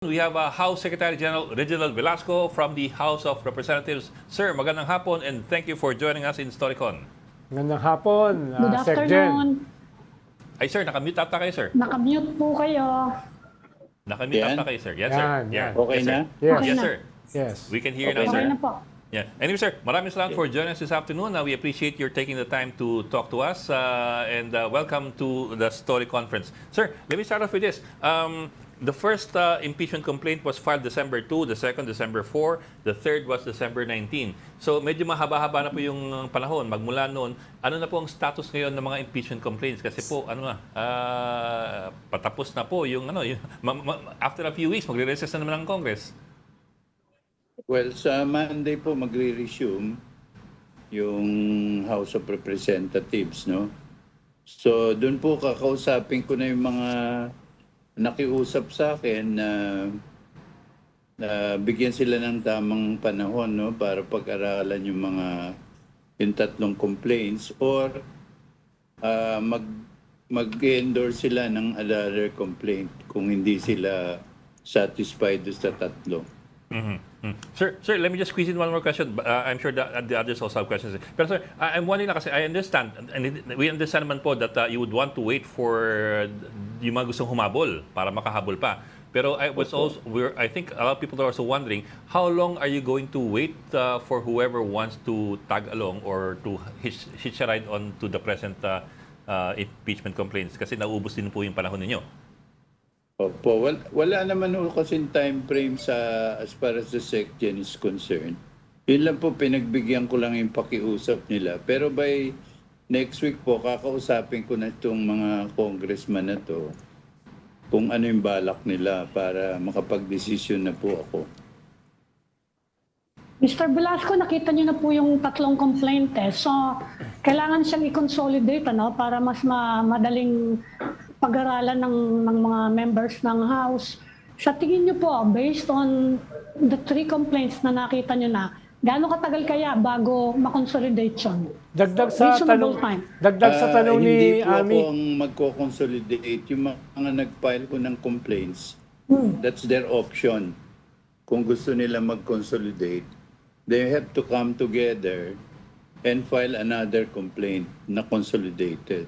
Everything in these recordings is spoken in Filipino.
We have House Secretary General Reginald Velasco from the House of Representatives. Sir, magandang hapon and thank you for joining us in Storycon. Magandang hapon, Good afternoon. Ay sir, nakamute ata kayo sir. Nakamute po kayo. Nakamute Yan. ata kayo sir. Yes sir. Yan, Yeah. yan. Okay Yes, sir. na? Yes. Okay Yes na. sir. Yes. We can hear you now Okay sir. Okay na po. Yeah. Anyway, sir, maraming salamat for joining us this afternoon. We appreciate your taking the time to talk to us and welcome to the Story Conference. Sir, let me start off with this. The first impeachment complaint was filed December 2, the second December 4, the third was December 19. So medyo mahaba-haba na po yung panahon. Magmula noon, ano na po ang status ngayon ng mga impeachment complaints? Kasi po, patapos na po yung, after a few weeks, magre-recess na naman ang Congress. Well, sa Monday po magre-resume yung House of Representatives, no? So, doon po kakausapin ko na yung mga nakiusap sa akin na bigyan sila ng tamang panahon, no? Para pag-aralan yung tatlong complaints or mag-endorse sila ng another complaint kung hindi sila satisfied sa tatlo. Sir, let me just squeeze in one more question. I'm sure that the others also have questions. Pero sir, I'm wondering na kasi I understand, and we understand naman po that you would want to wait for yung mga gustong humabol para makahabol pa. Pero I think a lot of people are also wondering, how long are you going to wait for whoever wants to tag along or to hitch a ride on to the present impeachment complaints? Kasi naubos din po yung panahon ninyo. Opo, wala naman ho kasing time frame as far as the SecGen is concerned. Yun lang po, pinagbigyan ko lang yung pakiusap nila. Pero by next week po, kakausapin ko na itong mga congressman na to kung ano yung balak nila para makapag-desisyon na po ako. Mr. Velasco, nakita niyo na po yung tatlong complaint eh. So, kailangan siyang i-consolidate para mas madaling pag-aralan ng mga members ng House. Sa tingin niyo po, based on the three complaints na nakita niyo na, gaano katagal kaya bago ma-consolidate yun? Dagdag sa Reasonable tanong, time. dagdag sa tanong ni Hindi po ako Ami. ang magko-consolidate. Yung mga nag-file po ng complaints, that's their option. Kung gusto nila mag-consolidate, they have to come together and file another complaint na consolidated.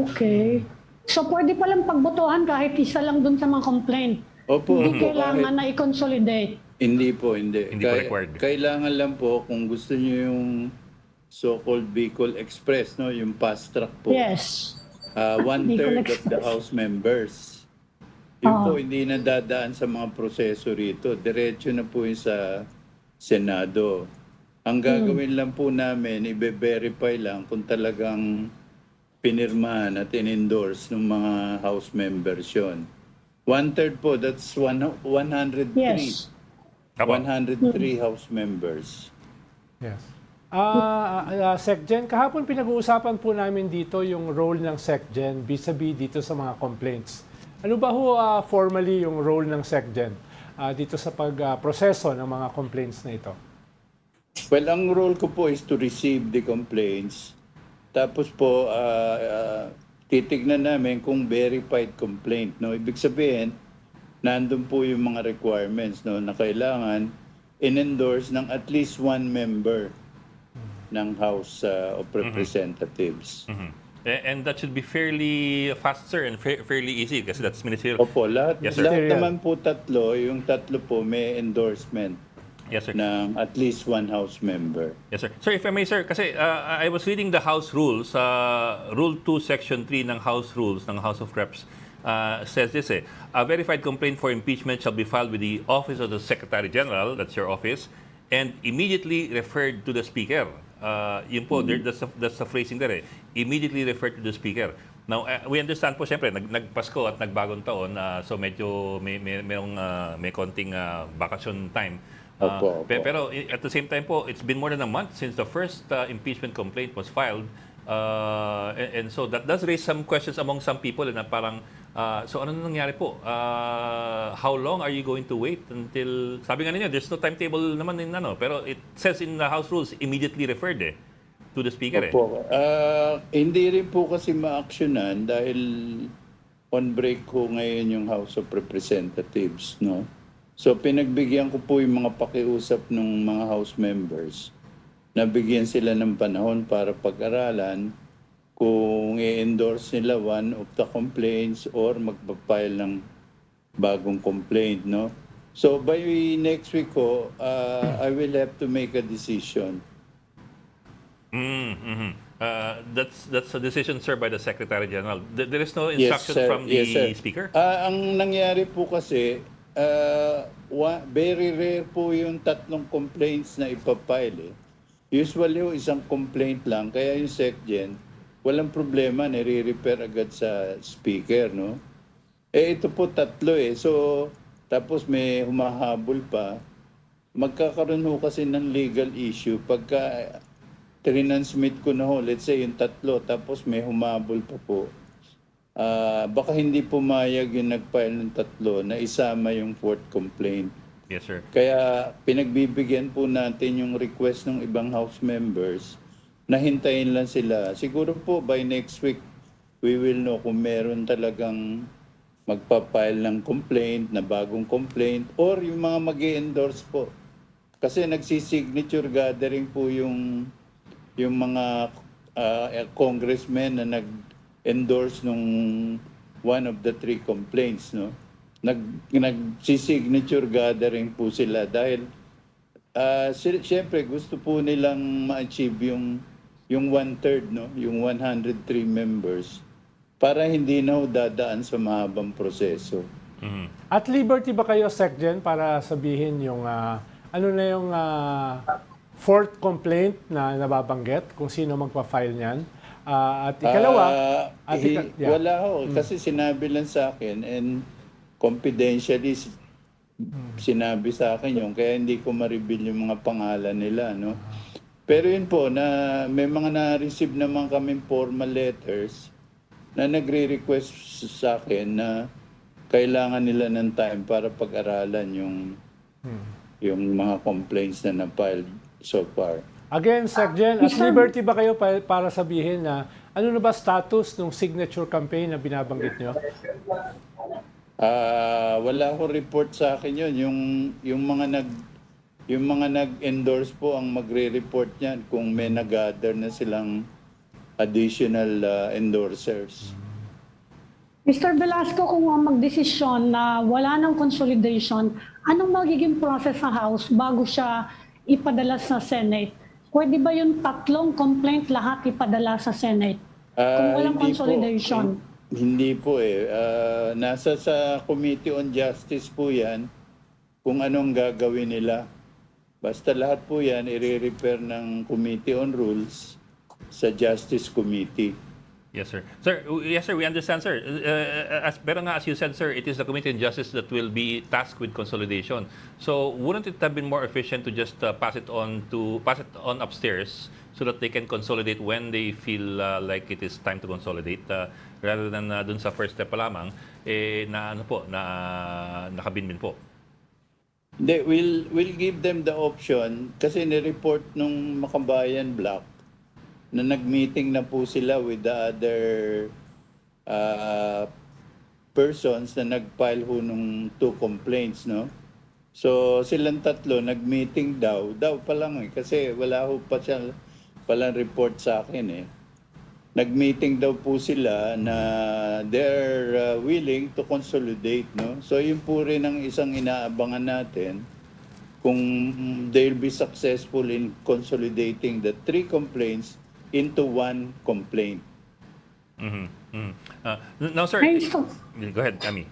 Okay. So, pwede palang pagbotohan kahit isa lang dun sa mga complaint. Opo, Hindi opo, kailangan na i-consolidate. Hindi po, hindi. Hindi po required. Kailangan lang po kung gusto niyo yung so-called Bicol Express, no, yung fast track po. Yes. One-third Bicol of the Express. House members. Yun po, hindi na dadaan sa mga proseso rito. Diretso na po yung sa Senado. Ang gagawin lang po namin, i-verify lang kung talagang pinirmahan at in-endorse ng mga House members yun. One-third po, that's 103. Yes. 103 House members. Yes. SecGen, kahapon pinag-uusapan po namin dito yung role ng SecGen vis-a-vis dito sa mga complaints. Ano ba ho formally yung role ng SecGen dito sa pag-proseso ng mga complaints na ito? Well, ang role ko po is to receive the complaints. Tapos po, titignan namin kung verified complaint. No? Ibig sabihin, nandun po yung mga requirements, no, na kailangan in-endorse ng at least one member ng House of Representatives. And that should be fairly faster and fairly easy kasi that's ministerial. Opo, lahat, Yes, sir. lahat naman po tatlo, yung tatlo po may endorsement Yes, sir. ng at least one House member. Yes, sir. Sir, if I may, sir, kasi I was reading the House Rules, Rule 2, Section 3 ng House Rules ng House of Reps, says this, a verified complaint for impeachment shall be filed with the Office of the Secretary General, that's your office, and immediately referred to the Speaker. Yun po, that's the phrasing there, immediately referred to the Speaker. Now, we understand po, siyempre, nagpasko at nagbagong taon, so medyo may konting vacation time. Opo, opo. Pero at the same time po, it's been more than a month since the first impeachment complaint was filed. And so that does raise some questions among some people na parang, so ano nangyari po? How long are you going to wait until, sabi nga ninyo, there's no timetable naman pero it says in the House Rules, immediately referred to the Speaker. Opo. Hindi rin po kasi ma-actionan dahil on break ko ngayon yung House of Representatives, no? So pinagbigyan ko po yung mga pakiusap ng mga House members. Nabigyan sila ng panahon para pag-aralan kung i-endorse nila one of the complaints or magpapile ng bagong complaint, no? So by next week ko, I will have to make a decision. That's a decision, sir, by the Secretary General. There is no Yes, instruction sir. from the Yes, sir. Speaker? Ang nangyari po kasi, very rare po yung tatlong complaints na ipapile. Usually, isang complaint lang. Kaya yung SecGen, walang problema, nire-repair agad sa Speaker, no? Ito po tatlo eh. So, tapos may humahabol pa. Magkakaroon ho kasi ng legal issue pagka transmit ko na ho, let's say yung tatlo, tapos may humabol pa po. Baka hindi pumayag yung nag-file ng tatlo na isama yung fourth complaint. Yes, sir. Kaya pinagbibigyan po natin yung request ng ibang House members na hintayin lang sila. Siguro po by next week, we will know kung meron talagang magpapile ng complaint, na bagong complaint, or yung mga mag-endorse po. Kasi nagsisignature gathering po yung mga congressmen na nag-endorse nung one of the three complaints, no? Nagsisignature gathering po sila dahil siyempre gusto po nilang ma-achieve yung one-third, no? Yung 103 members para hindi na ho dadaan sa mahabang proseso. At liberty ba kayo, SecGen, para sabihin yung ano na yung fourth complaint na nababanggit, kung sino magpa-file niyan? At ikalawa, Wala ho. Kasi sinabi lang sa akin and confidentially sinabi sa akin yun. Kaya hindi ko ma-reveal yung mga pangalan nila, no? Pero yun po, na may mga na-receive naman kaming formal letters na nagre-request sa akin na kailangan nila ng time para pag-aralan yung mga complaints na na-filed so far. again, SecGen, at liberty ba kayo para sabihin na ano na ba status ng signature campaign na binabanggit nyo? Wala akong report sa akin yun. Yung mga nag-endorse po ang magre-report niyan kung may nag-gather na silang additional endorsers. Mr. Velasco, kung magdesisyon na wala ng consolidation, anong magiging process sa House bago siya ipadala sa Senate? Pwede ba yung tatlong complaint lahat ipadala sa Senate? Kung walang Hindi consolidation. Hindi po eh. Nasa sa Committee on Justice po yan kung anong gagawin nila. Basta lahat po yan i-repair ng Committee on Rules sa Justice Committee. Yes, sir. Yes, sir, we understand, sir. Pero nga, as you said, sir, it is the Committee on Justice that will be tasked with consolidation. So, wouldn't it have been more efficient to just pass it on upstairs so that they can consolidate when they feel like it is time to consolidate, rather than dun sa first step pa lamang, nakabinbin po? We'll give them the option kasi ni-report nung Makabayan Block na nag-meeting na po sila with the other persons na nag-file ho nung 2 complaints, no? So silang tatlo nag-meeting daw pa lang eh, kasi wala ho pa siya palang report sa akin eh. Nag-meeting daw po sila na they're willing to consolidate, no? So yun po rin ang isang inaabangan natin kung they'll be successful in consolidating the 3 complaints into 1 complaint. Now, sir, go ahead, Ami.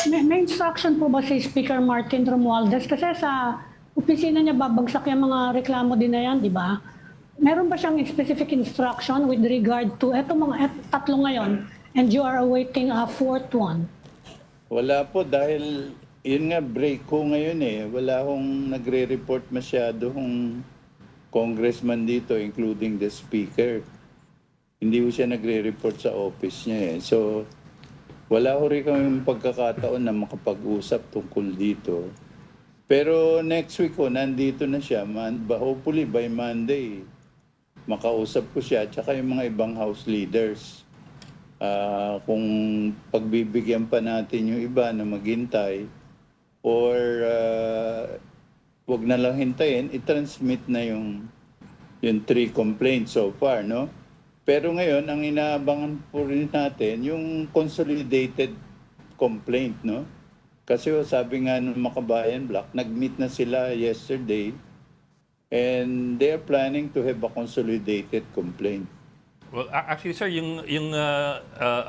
May instruction po ba si Speaker Martin Romualdez? Kasi sa opisina niya babagsak yung mga reklamo din na yan, di ba? Meron ba siyang specific instruction with regard to tatlo ngayon and you are awaiting a 4th one? Wala po dahil yun nga break ko ngayon eh. Wala akong nagre-report masyado kung congressman dito including the speaker. Hindi ko siya nagre-report sa office niya eh. So wala ko rin kami pagkakataon na makapag-usap tungkol dito. Pero next week ko nandito na siya. Hopefully by Monday makausap ko siya at saka yung mga ibang house leaders. Kung pagbibigyan pa natin yung iba na maghintay or wag na lang hintayin, i-transmit na yung 3 complaints so far, no? Pero ngayon, ang inaabangan po rin natin, yung consolidated complaint, no? Kasi sabi nga ng Makabayan Black, nag-meet na sila yesterday and they are planning to have a consolidated complaint. Well, actually, sir, yung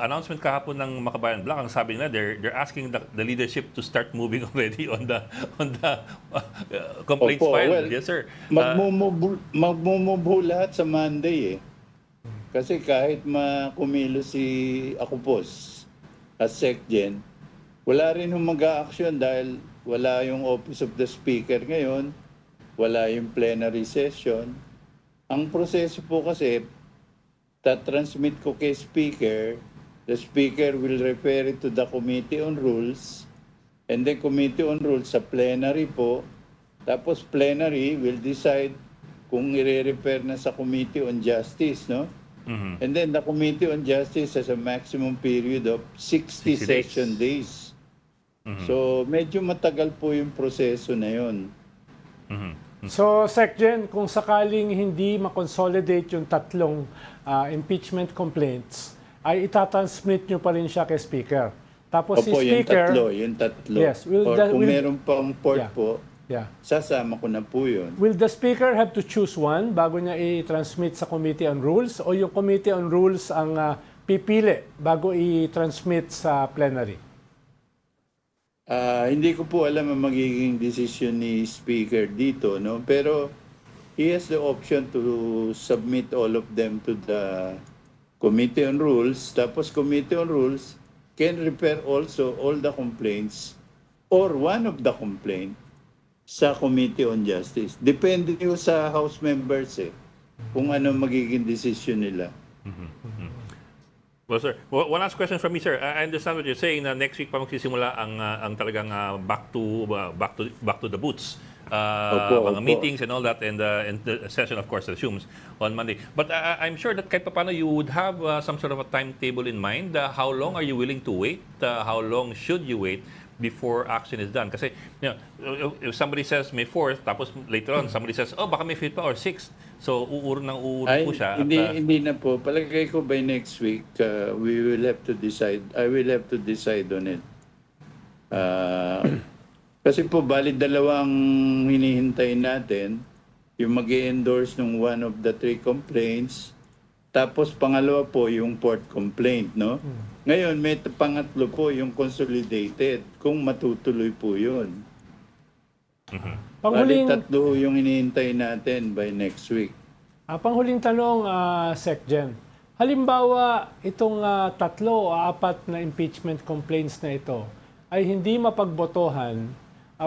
announcement kahapon ng Makabayan Black, ang sabi nila, they're asking the leadership to start moving already on the complaints Opo, file. well, Yes, sir. Magmumove lahat sa Monday eh. Kasi kahit makumilo si Akupos as SecGen, wala rin yung mag-a-action dahil wala yung Office of the Speaker ngayon, wala yung plenary session. Ang proseso po kasi, ta-transmit ko kay Speaker, the Speaker will refer it to the Committee on Rules, and then Committee on Rules sa plenary po, tapos plenary will decide kung i-refer na sa Committee on Justice, no? And then the Committee on Justice has a maximum period of 60 60 days. session days. So medyo matagal po yung proseso na yun. So, SecGen, kung sakaling hindi makonsolidate yung tatlong impeachment complaints, ay itatransmit nyo pa rin siya kay Speaker. Tapos si Opo, Speaker... yung tatlo. Yes, Or kung meron pang port Yeah. po, Yeah. sasama ko na po yun. Will the Speaker have to choose one bago niya i-transmit sa Committee on Rules o yung Committee on Rules ang pipili bago i-transmit sa plenary? Hindi ko po alam ang magiging decision ni Speaker dito, no? Pero he has the option to submit all of them to the Committee on Rules. Tapos Committee on Rules can refer also all the complaints or one of the complaint sa Committee on Justice. Depende yun sa House members kung ano magiging decision nila. Well, sir, one last question from me, sir. I understand what you're saying na next week pa magsisimula ang talagang back to the boots. Mga meetings and all that, and the session, of course, resumes on Monday. But I'm sure that kahit paano you would have some sort of a timetable in mind. How long are you willing to wait? How long should you wait before action is done? Kasi if somebody says May 4th, tapos later on somebody says, oh, baka May 5th pa or 6th. So uurong po siya. Hindi na po. Palagay ko by next week, we will have to decide. I will have to decide on it. Kasi po, bali dalawang hinihintay natin. Yung mag-endorse ng one of the 3 complaints. Tapos pangalawa po, yung fourth complaint, no? Ngayon, may pangatlo po, yung consolidated. Kung matutuloy po yun. Bali tatlo yung hinihintay natin by next week. Panghuling tanong, SecGen. Halimbawa, itong 3 o 4 na impeachment complaints na ito ay hindi mapagbotohan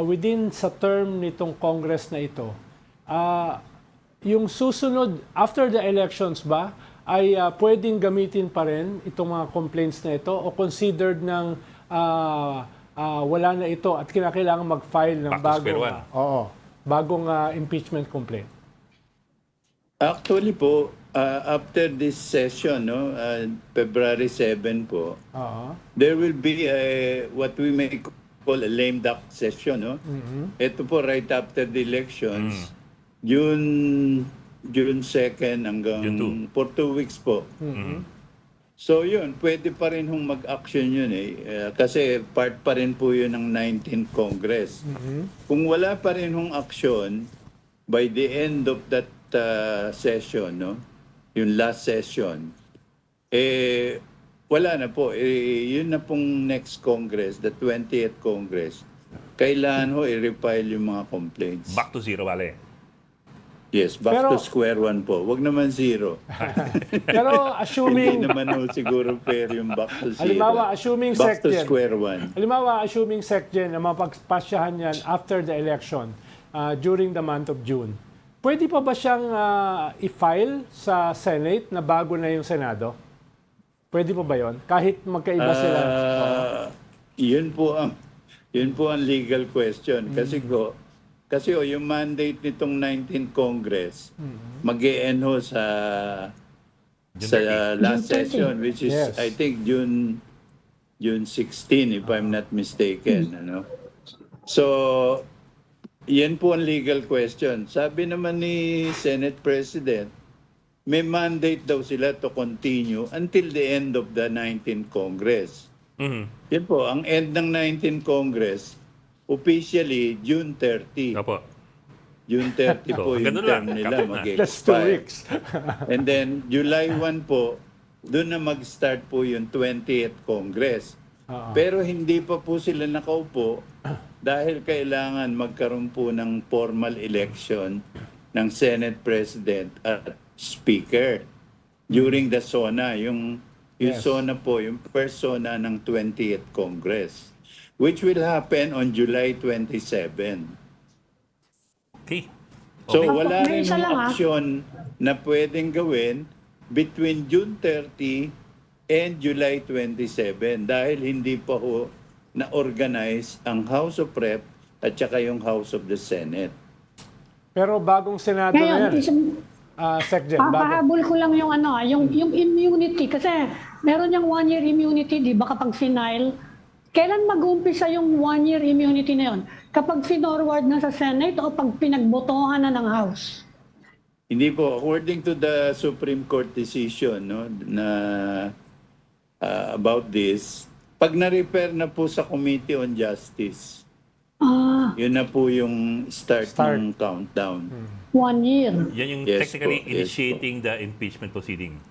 within sa term nitong Congress na ito. Yung susunod, after the elections ba, ay pwedeng gamitin pa rin itong mga complaints na ito o considered ng wala na ito at kinakailangan mag-file ng bagong impeachment complaint? Actually po, after this session, no, February 7 po, there will be what we may call a lame duck session. No? Ito po right after the elections, June 2nd hanggang for 2 weeks po. So yun, pwede pa rin hong mag-action yun kasi part pa rin po yun ng 19th Congress. Kung wala pa rin hong action, by the end of that session, no, yung last session, wala na po. Yun na pong next Congress, the 20th Congress. Kailangan ho i-refile yung mga complaints. Back to zero, wale. Yes, back to square one po. Wag naman zero. Pero assuming... Hindi naman ho siguro fair yung back to zero. Halimbawa, assuming back to SecGen. square one. Halimbawa, assuming SecGen na mapagpasyahan yan after the election during the month of June. Pwede pa ba siyang i-file sa Senate na bago na yung Senado? Pwede pa ba yon? Kahit magkaiba sila? Yun po ang legal question. Kasi yung mandate nitong 19th Congress, mag-e-end ho sa sa last June 30. session, which is Yes. I think June 16 if I'm not mistaken. Ano? So, yan po ang legal question. Sabi naman ni Senate President, may mandate daw sila to continue until the end of the 19th Congress. Mhm. Yan po, ang end ng 19th Congress, officially June 30. Opo. June 30 po yung ganun lang. term nila Kapit na. That's 2 mag-expire. weeks. And then July 1 po, doon na mag-start po yung 20th Congress. Pero hindi pa po sila nakaupo dahil kailangan magkaroon po ng formal election ng Senate President at Speaker during the SONA, yung Yes. SONA po, yung first SONA ng 20th Congress, which will happen on July 27. Okay. So Okay. wala May rin isa lang, option na pwedeng gawin between June 30 and July 27 dahil hindi pa ho na-organize ang House of Rep at saka yung House of the Senate. Pero bagong Senado na Ngayon, yan. isang, Secgen, bago. papahabol ko lang yung yung immunity kasi meron yung 1-year immunity, di ba kapag final, kailan mag-uumpisa yung 1-year immunity na yun? Kapag finorward na sa Senate o pag pinagbotohan na ng House? Hindi po, according to the Supreme Court decision no, na about this, pag na-repair na po sa Committee on Justice, yun na po yung start. ng countdown. 1 year. Yan yung Yes technically po, yes initiating the impeachment proceeding.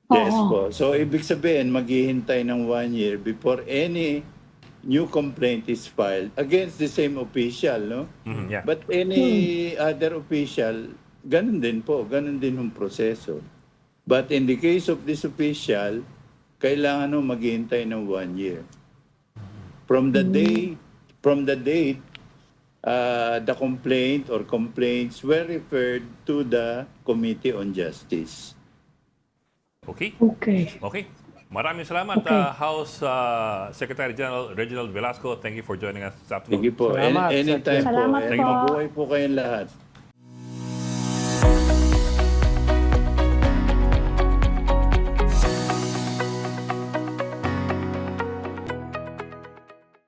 Yes Oo. po. So, ibig sabihin, maghihintay ng 1 year before any new complaint is filed against the same official, no? Mhm, yeah. But any other official, ganun din po. Ganun din yung proseso. But in the case of this official, kailangan nung maghihintay ng 1 year. From the date the complaint or complaints were referred to the Committee on Justice. Okay. Okay. Okay. Maraming salamat, House Secretary General Reginald Velasco. Thank you for joining us this afternoon. Sige po. Salamat, Anytime po. Salamat And po. mabuhay po kayong lahat.